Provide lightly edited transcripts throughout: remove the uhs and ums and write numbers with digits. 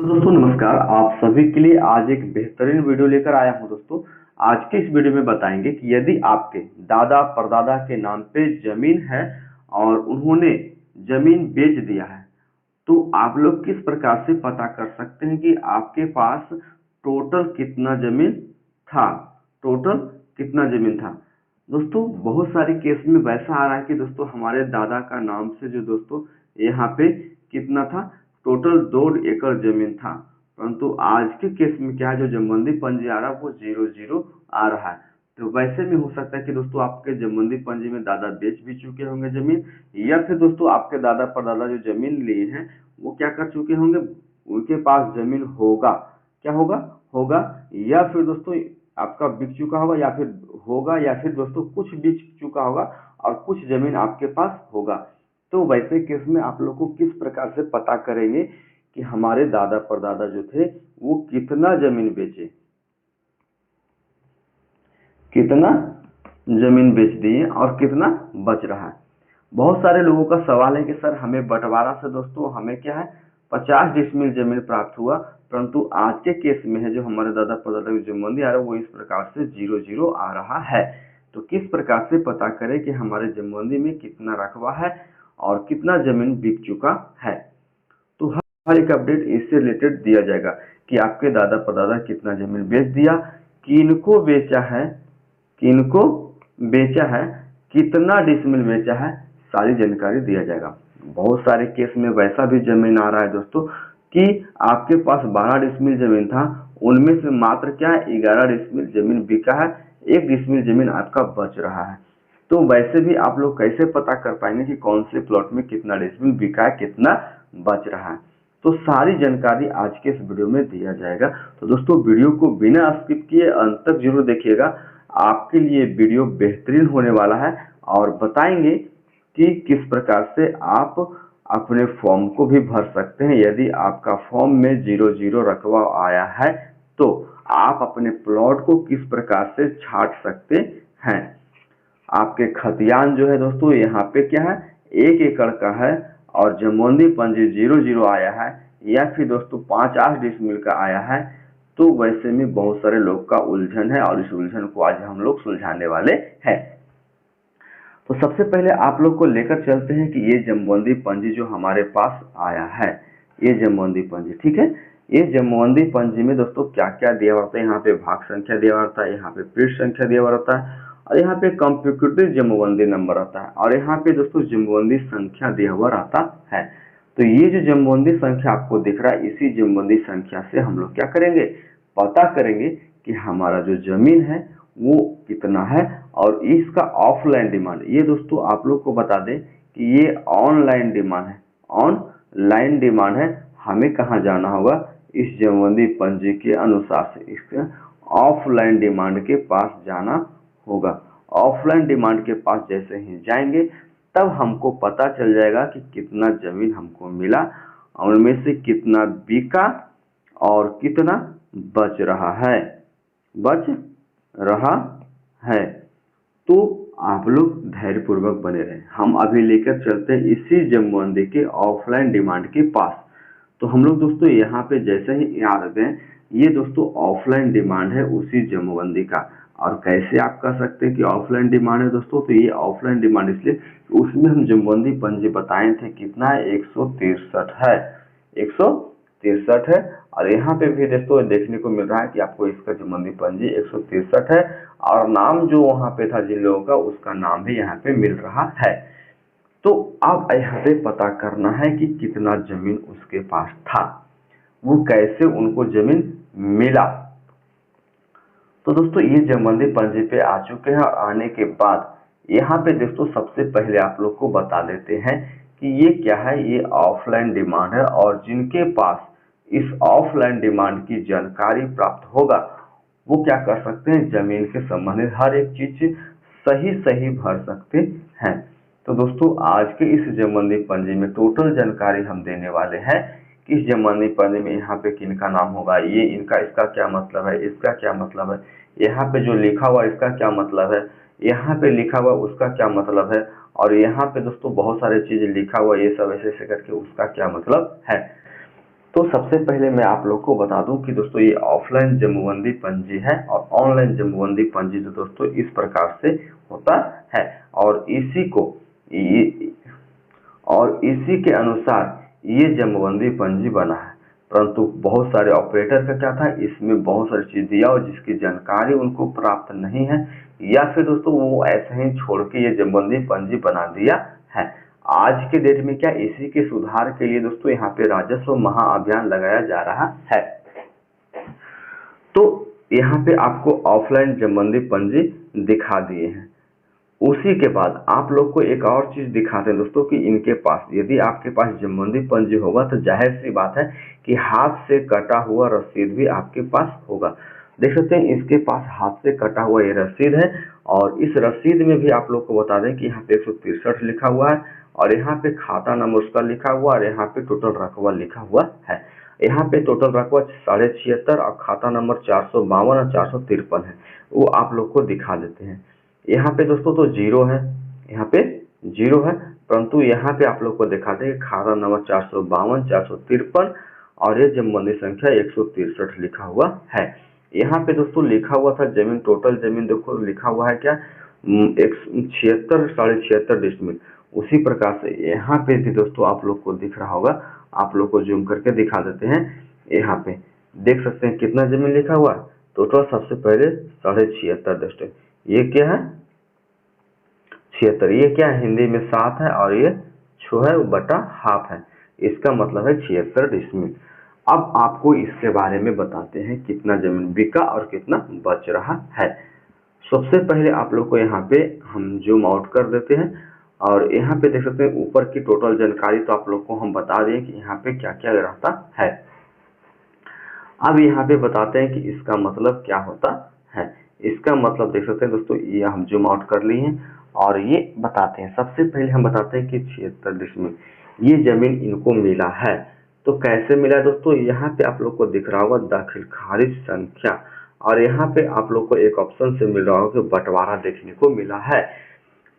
तो दोस्तों नमस्कार। आप सभी के लिए आज एक बेहतरीन वीडियो लेकर आया हूं। दोस्तों आज के इस वीडियो में बताएंगे कि यदि आपके दादा परदादा के नाम पे जमीन है और उन्होंने जमीन बेच दिया है तो आप लोग किस प्रकार से पता कर सकते हैं कि आपके पास टोटल कितना जमीन था। टोटल कितना जमीन था दोस्तों, बहुत सारे केस में वैसा आ रहा है कि दोस्तों हमारे दादा का नाम से जो दोस्तों यहाँ पे कितना था, टोटल 2 एकड़ जमीन था। परंतु आज के केस में क्या है, जो जमबंदी पंजी आ रहा है वो 0-0 आ रहा है। तो वैसे में हो सकता है कि दोस्तों आपके जमबंदी पंजी में दादा बेच भी चुके होंगे जमीन, या फिर दोस्तों आपके दादा परदादा जो जमीन लिए हैं वो क्या कर चुके होंगे, उनके पास जमीन होगा। क्या होगा होगा या फिर दोस्तों आपका बिक चुका होगा, या फिर होगा, या फिर दोस्तों कुछ बिक चुका होगा और कुछ जमीन आपके पास होगा। तो वैसे केस में आप लोग को किस प्रकार से पता करेंगे कि हमारे दादा परदादा जो थे वो कितना जमीन बेचे, कितना जमीन बेच दिए और कितना बच रहा है। बहुत सारे लोगों का सवाल है कि सर हमें बंटवारा से दोस्तों हमें क्या है 50 डिसमिल जमीन प्राप्त हुआ, परंतु आज के केस में है जो हमारे दादा परदादा की जमबंदी आ रहा है वो इस प्रकार से 0-0 आ रहा है। तो किस प्रकार से पता करें कि हमारे जमबंदी में कितना रकबा है और कितना जमीन बिक चुका है। तो हर एक अपडेट इससे रिलेटेड दिया जाएगा कि आपके दादा परदादा कितना जमीन बेच दिया, किनको बेचा है, किनको बेचा है, कितना डिसमिल बेचा है, सारी जानकारी दिया जाएगा। बहुत सारे केस में वैसा भी जमीन आ रहा है दोस्तों कि आपके पास 12 डिसमिल जमीन था, उनमें से मात्र क्या है 11 डिसमिल जमीन बिका है, 1 डिसमिल जमीन आपका बच रहा है। तो वैसे भी आप लोग कैसे पता कर पाएंगे कि कौन से प्लॉट में कितना डिसमिल बिका है, कितना बच रहा है। तो सारी जानकारी आज के इस वीडियो में दिया जाएगा। तो दोस्तों वीडियो को बिना स्किप किए अंत तक जरूर देखिएगा, आपके लिए वीडियो बेहतरीन होने वाला है। और बताएंगे कि किस प्रकार से आप अपने फॉर्म को भी भर सकते हैं। यदि आपका फॉर्म में 0-0 रकबा आया है तो आप अपने प्लॉट को किस प्रकार से छांट सकते हैं। आपके खतियान जो है दोस्तों यहाँ पे क्या है 1 एकड़ का है और जमबंदी पंजी 0-0 आया है, या फिर दोस्तों 5-8 डिसमिल का आया है। तो वैसे में बहुत सारे लोग का उलझन है और इस उलझन को आज हम लोग सुलझाने वाले हैं। तो सबसे पहले आप लोग को लेकर चलते हैं कि ये जमबंदी पंजी जो हमारे पास आया है, ये जमबंदी पंजी, ठीक है। ये जमबंदी पंजी में दोस्तों क्या क्या दिया हुआ रहता है, यहाँ पे भाग संख्या दिया हुआ रहता है, यहाँ पे पृष्ठ संख्या दिया हुआ रहता है, और यहाँ पे कंप्यूटेड जमबंदी नंबर आता है, और यहाँ पे दोस्तों जमबंदी संख्या दिया हुआ रहता है। तो ये जो जमबंदी संख्या आपको दिख रहा है, इसी जमबंदी संख्या से हम लोग क्या करेंगे, पता करेंगे कि हमारा जो जमीन है वो कितना है। और इसका ऑफलाइन डिमांड, ये दोस्तों आप लोग को बता दें कि ये ऑनलाइन डिमांड है, ऑनलाइन डिमांड है। हमें कहाँ जाना होगा, इस जमबंदी पंजी के अनुसार से इसके ऑफलाइन डिमांड के पास जाना होगा। ऑफलाइन डिमांड के पास जैसे ही जाएंगे तब हमको पता चल जाएगा कि कितना जमीन हमको मिला, और उनमें से कितना बिका और कितना बच रहा है, बच रहा है। तो आप लोग धैर्यपूर्वक बने रहें, हम अभी लेकर चलते हैं इसी जमबंदी के ऑफलाइन डिमांड के पास। तो हम लोग दोस्तों यहाँ पे जैसे ही याद रखते हैं, ये दोस्तों ऑफलाइन डिमांड है उसी जमबंदी का। और कैसे आप कह सकते हैं कि ऑफलाइन डिमांड है दोस्तों, तो ये ऑफलाइन डिमांड इसलिए उसमें हम जमबंदी पंजी बताए थे कितना है 163 है, 163 है। और यहाँ पे भी दोस्तों देखने को मिल रहा है कि आपको इसका जमबंदी पंजी 163 है, और नाम जो वहां पे था जिन लोगों का, उसका नाम भी यहाँ पे मिल रहा है। तो अब यहाँ पे पता करना है कि कितना जमीन उसके पास था, वो कैसे उनको जमीन मिला। तो दोस्तों ये जमबंदी पंजी पे आ चुके हैं, और आने के बाद यहाँ पे दोस्तों सबसे पहले आप लोग को बता देते हैं कि ये क्या है, ये ऑफलाइन डिमांड है। और जिनके पास इस ऑफलाइन डिमांड की जानकारी प्राप्त होगा वो क्या कर सकते हैं, जमीन के संबंधित हर एक चीज सही सही भर सकते हैं। तो दोस्तों आज के इस जमबंदी पंजी में टोटल जानकारी हम देने वाले हैं कि इस जमबंदी पंजी में यहाँ पे किनका नाम होगा, ये इनका, इसका क्या मतलब है, इसका क्या मतलब है, यहाँ पे जो लिखा हुआ इसका क्या मतलब है, यहाँ पे लिखा हुआ उसका क्या मतलब है, और यहाँ पे दोस्तों बहुत सारे चीज लिखा हुआ, ये सब ऐसे ऐसे करके उसका क्या मतलब है। तो सबसे पहले मैं आप लोग को बता दूं कि दोस्तों ये ऑफलाइन जमाबंदी पंजी है और ऑनलाइन जमाबंदी पंजी जो दोस्तों इस प्रकार से होता है और इसी के अनुसार ये जमाबंदी पंजी बना है। परंतु बहुत सारे ऑपरेटर का क्या था, इसमें बहुत सारी चीज दिया और जिसकी जानकारी उनको प्राप्त नहीं है, या फिर दोस्तों वो ऐसे ही छोड़ के ये जमाबंदी पंजी बना दिया है। आज के डेट में क्या इसी के सुधार के लिए दोस्तों यहाँ पे राजस्व महाअभियान लगाया जा रहा है। तो यहाँ पे आपको ऑफलाइन जमाबंदी पंजी दिखा दिए हैं। उसी के बाद आप लोग को एक और चीज दिखाते हैं दोस्तों कि इनके पास, यदि आपके पास जमाबंदी पंजी होगा तो जाहिर सी बात है कि हाथ से कटा हुआ रसीद भी आपके पास होगा। देख सकते हैं इसके पास हाथ से कटा हुआ ये रसीद है और इस रसीद में भी आप लोग को बता दें कि यहाँ पे 163 लिखा हुआ है और यहाँ पे खाता नंबर उसका लिखा हुआ और यहाँ पे टोटल रकबा लिखा हुआ है। यहाँ पे टोटल रकबा 76.5 और खाता नंबर 452 और 453 है, वो आप लोग को दिखा देते हैं। यहाँ पे दोस्तों तो जीरो है, यहाँ पे जीरो है, परंतु यहाँ पे आप लोग को दिखाते हैं खाता नंबर 452 453 और ये जमाबंदी संख्या 163 लिखा हुआ है। यहाँ पे दोस्तों लिखा हुआ था जमीन, टोटल जमीन देखो लिखा हुआ है क्या 76 76.5 डिसमिल। उसी प्रकार से यहाँ पे भी दोस्तों आप लोग को दिख रहा होगा, आप लोग को जूम करके दिखा देते हैं। यहाँ पे देख सकते हैं कितना जमीन लिखा हुआ है टोटल। सबसे पहले 76.5 डिस्ट्रिक्ट, ये क्या है 76, ये क्या है हिंदी में 7 है और ये 6 है बटा हाफ है, इसका मतलब है 76 डिसमिल। अब आपको इसके बारे में बताते हैं कितना जमीन बिका और कितना बच रहा है। सबसे पहले आप लोग को यहाँ पे हम जूम आउट कर देते हैं और यहाँ पे देख सकते हैं ऊपर की टोटल जानकारी तो आप लोग को हम बता दें कि यहाँ पे क्या क्या रहता है। अब यहाँ पे बताते हैं कि इसका मतलब क्या होता है। इसका मतलब देख सकते हैं दोस्तों, ये हम जूम आउट कर लिए हैं और ये बताते हैं। सबसे पहले हम बताते हैं कि 76 डिसमिल ये जमीन इनको मिला है। तो कैसे मिला है दोस्तों, यहाँ पे आप लोग को दिख रहा होगा दाखिल खारिज संख्या और यहाँ पे आप लोग को एक ऑप्शन से मिल रहा होगा कि बंटवारा देखने को मिला है।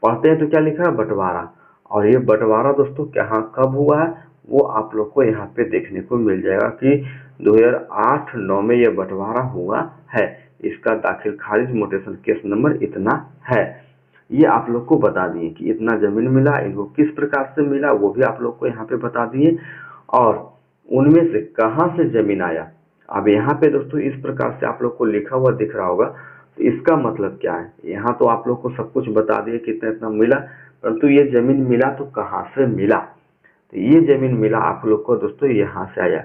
पढ़ते हैं तो क्या लिखा है बंटवारा, और ये बंटवारा दोस्तों कहाँ कब हुआ है वो आप लोग को यहाँ पे देखने को मिल जाएगा कि 2008-9 में ये बंटवारा हुआ है। इसका दाखिल खारिज मोटेशन केस नंबर इतना है। ये आप लोग को बता दिए कि इतना जमीन मिला, इनको किस प्रकार से मिला वो भी आप लोग को यहाँ पे बता दिए और उनमें से कहाँ से जमीन आया। अब यहाँ पे दोस्तों इस प्रकार से आप लोग को लिखा हुआ दिख रहा होगा, तो इसका मतलब क्या है, यहाँ तो आप लोग को सब कुछ बता दिए कितना इतना मिला, परंतु ये जमीन मिला तो कहाँ से मिला। तो ये जमीन मिला आप लोग को दोस्तों यहाँ से आया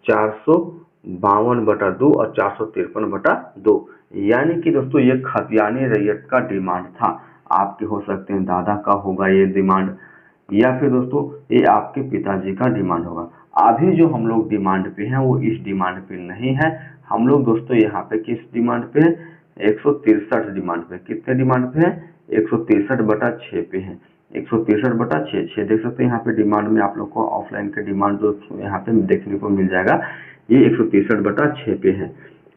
452/2 और 453/2, यानी कि दोस्तों ये खतियानी रैयत का डिमांड था। आपके हो सकते हैं दादा का होगा ये डिमांड, या फिर दोस्तों ये आपके पिताजी का डिमांड होगा। अभी जो हम लोग डिमांड पे हैं वो इस डिमांड पे नहीं है, हम लोग दोस्तों यहाँ पे किस डिमांड पे है 163 डिमांड पे। कितने डिमांड पे है 163/6 पे है, 163/6 देख सकते हैं यहाँ पे डिमांड में आप लोग को ऑफलाइन के डिमांड जो यहाँ पे देखने को मिल जाएगा ये 163/6 पे है।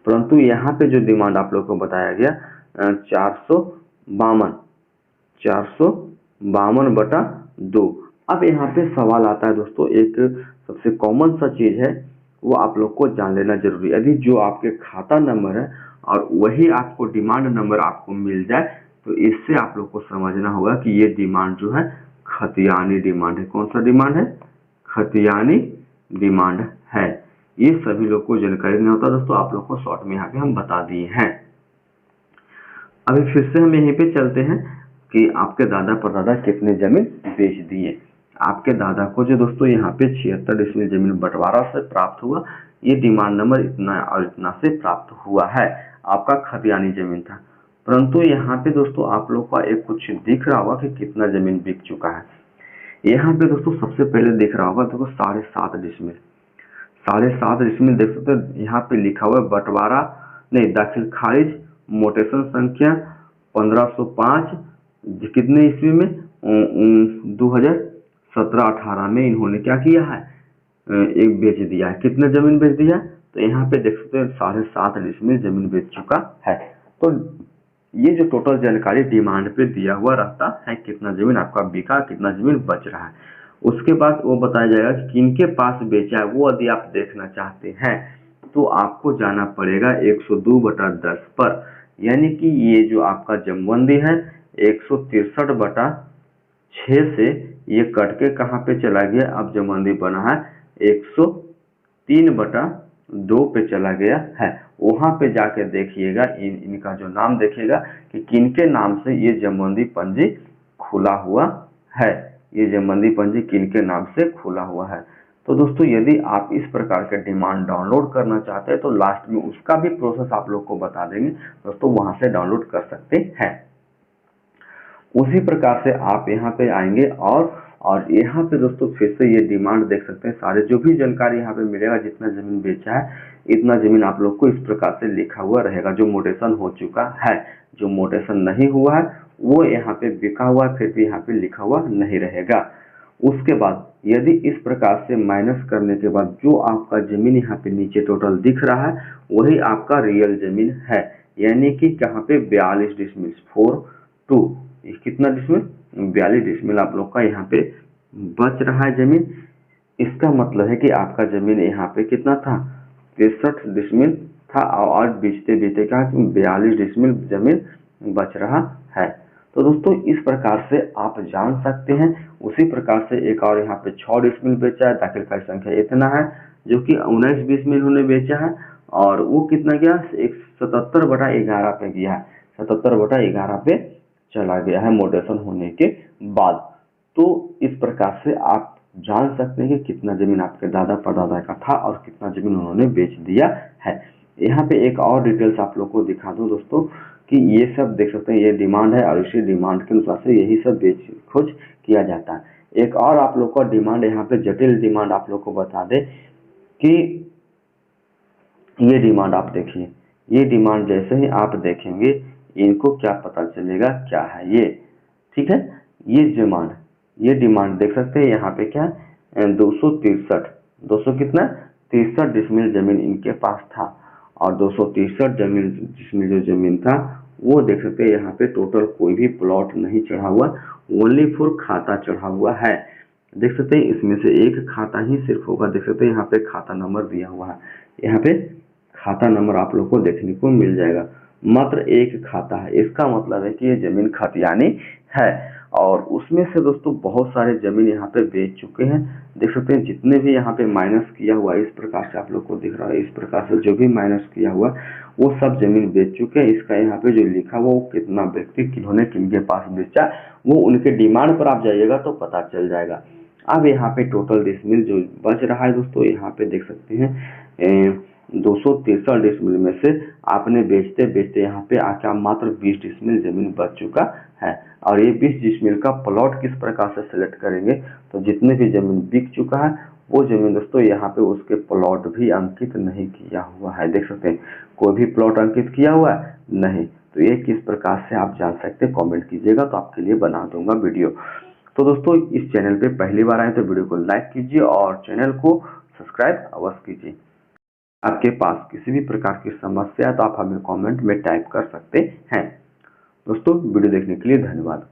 परंतु यहाँ पे जो डिमांड आप लोग को बताया गया 452/2। अब यहाँ पे सवाल आता है दोस्तों, एक सबसे कॉमन सा चीज है वो आप लोग को जान लेना जरूरी है। यदि जो आपके खाता नंबर है और वही आपको डिमांड नंबर आपको मिल जाए तो इससे आप लोग को समझना होगा कि ये डिमांड जो है खतियानी डिमांड है। कौन सा डिमांड है, खतियानी डिमांड है। ये सभी लोग को जानकारी नहीं होता दोस्तों, आप लोग को शॉर्ट में यहाँ पे हम बता दिए हैं। अभी फिर से हम यहीं पे चलते हैं कि आपके दादा परदादा कितने जमीन बेच दिए। आपके दादा को जो दोस्तों यहाँ पे 76 डिसमिल जमीन बंटवारा से प्राप्त हुआ, ये डिमांड नंबर इतना और इतना से प्राप्त हुआ है, आपका खतियानी जमीन था। परंतु यहाँ पे दोस्तों आप लोग का एक कुछ दिख रहा होगा कि कितना जमीन बिक चुका है। यहाँ पे दोस्तों सबसे पहले दिख रहा होगा देखो 7.5 डिसमिल, 7.5 डिसमिल देख सकते हैं। यहाँ पे लिखा हुआ है बंटवारा नहीं दाखिल खारिज मोटेशन संख्या 1505, कितने ईस्वी में 2017-18 में इन्होंने क्या किया है एक बेच दिया है। कितना जमीन बेच दिया, तो यहाँ पे देख सकते हैं 7.5 डिसमिल जमीन बेच चुका है। तो ये जो टोटल जानकारी डिमांड पे दिया हुआ रहता है कितना जमीन आपका बिका कितना जमीन बच रहा है, उसके बाद वो बताया जाएगा कि किनके पास बेचा है। वो यदि आप देखना चाहते हैं तो आपको जाना पड़ेगा 102/10 पर, यानी कि ये जो आपका जमबंदी है 163/6 से ये कट के कहाँ पे चला गया, अब जमबंदी बना है 103/2 पे चला गया है। वहां पे जाके देखिएगा इनका जो नाम देखिएगा कि किनके नाम से ये जमबंदी पंजी खुला हुआ है, ये जमबंदी पंजी किनके नाम से खुला हुआ है। तो दोस्तों यदि आप इस प्रकार के डिमांड डाउनलोड करना चाहते हैं तो लास्ट में उसका भी प्रोसेस आप लोग को बता देंगे दोस्तों, वहां से डाउनलोड कर सकते हैं। उसी प्रकार से आप यहाँ पे आएंगे और यहाँ पे दोस्तों फिर से ये डिमांड देख सकते हैं, सारे जो भी जानकारी यहाँ पे मिलेगा, जितना जमीन बेचा है इतना जमीन आप लोग को इस प्रकार से लिखा हुआ रहेगा। जो मोटेशन हो चुका है, जो मोटेशन नहीं हुआ है वो यहाँ पे बिका हुआ है, फिर भी यहाँ पे लिखा हुआ नहीं रहेगा। उसके बाद यदि इस प्रकार से माइनस करने के बाद जो आपका जमीन यहाँ पे नीचे टोटल दिख रहा है वही आपका रियल जमीन है, यानी कि यहाँ पे 42 डिसमिल 42 कितना डिसमिल 42 डिसमिल आप लोग का यहाँ पे बच रहा है जमीन। इसका मतलब है कि आपका जमीन यहाँ पे कितना था, 63 डिसमिल था और बीचते बीचते क्या 42 डिसमिल जमीन बच रहा है। तो दोस्तों इस प्रकार से आप जान सकते हैं। उसी प्रकार से एक और यहाँ पे 6 डिसमिल बेचा है, दाखिल का संख्या इतना है जो कि 19 डिसमिल उन्होंने बेचा है और वो कितना गया 77/11 पे गया है, 77/11 पे चला गया है मोटेशन होने के बाद। तो इस प्रकार से आप जान सकते हैं कि कितना जमीन आपके दादा परदादा का था और कितना जमीन उन्होंने बेच दिया है। यहाँ पे एक और डिटेल्स आप लोग को दिखा दूं दोस्तों कि ये सब देख सकते हैं, ये डिमांड है और इसी डिमांड के अनुसार से यही सब बेच खोज किया जाता है। एक और आप लोग का डिमांड यहाँ पे जटिल डिमांड आप लोग को बता दे कि ये डिमांड आप देखिए, ये डिमांड जैसे ही आप देखेंगे इनको क्या पता चलेगा क्या है ये, ठीक है। ये डिमांड देख सकते हैं यहाँ पे क्या है 263 कितना 63 डिसमिल जमीन इनके पास था और 263 जमीन जिसमें जो जमीन था वो देख सकते हैं यहाँ पे टोटल कोई भी प्लॉट नहीं चढ़ा हुआ, ओनली फॉर खाता चढ़ा हुआ है। देख सकते हैं इसमें से एक खाता ही सिर्फ होगा, देख सकते हैं यहाँ पे खाता नंबर दिया हुआ है, यहाँ पे खाता नंबर आप लोग को देखने को मिल जाएगा, मात्र एक खाता है। इसका मतलब है कि ये जमीन खतियानी है और उसमें से दोस्तों बहुत सारे जमीन यहाँ पे बेच चुके हैं। देख सकते हैं जितने भी यहाँ पे माइनस किया हुआ इस प्रकार से आप लोग को दिख रहा है, इस प्रकार से जो भी माइनस किया हुआ वो सब जमीन बेच चुके हैं। इसका यहाँ पे जो लिखा हुआ वो कितना व्यक्ति किन्होंने किनके पास बेचा वो उनके डिमांड पर आप जाइएगा तो पता चल जाएगा। अब यहाँ पे टोटल डिसमिल जो बच रहा है दोस्तों यहाँ पे देख सकते हैं 263 डिसमिल में से आपने बेचते बेचते यहाँ पे आके मात्र 20 डिसमिल जमीन बच चुका है। और ये 20 डिसमिल का प्लॉट किस प्रकार से सिलेक्ट करेंगे तो जितने भी जमीन बिक चुका है वो जमीन दोस्तों यहाँ पे उसके प्लॉट भी अंकित नहीं किया हुआ है। देख सकते हैं कोई भी प्लॉट अंकित किया हुआ है नहीं, तो ये किस प्रकार से आप जान सकते हैं कमेंट कीजिएगा तो आपके लिए बना दूंगा वीडियो। तो दोस्तों इस चैनल पे पहली बार आए तो वीडियो को लाइक कीजिए और चैनल को सब्सक्राइब अवश्य कीजिए। आपके पास किसी भी प्रकार की समस्या है तो आप हमें कमेंट में टाइप कर सकते हैं। दोस्तों वीडियो देखने के लिए धन्यवाद।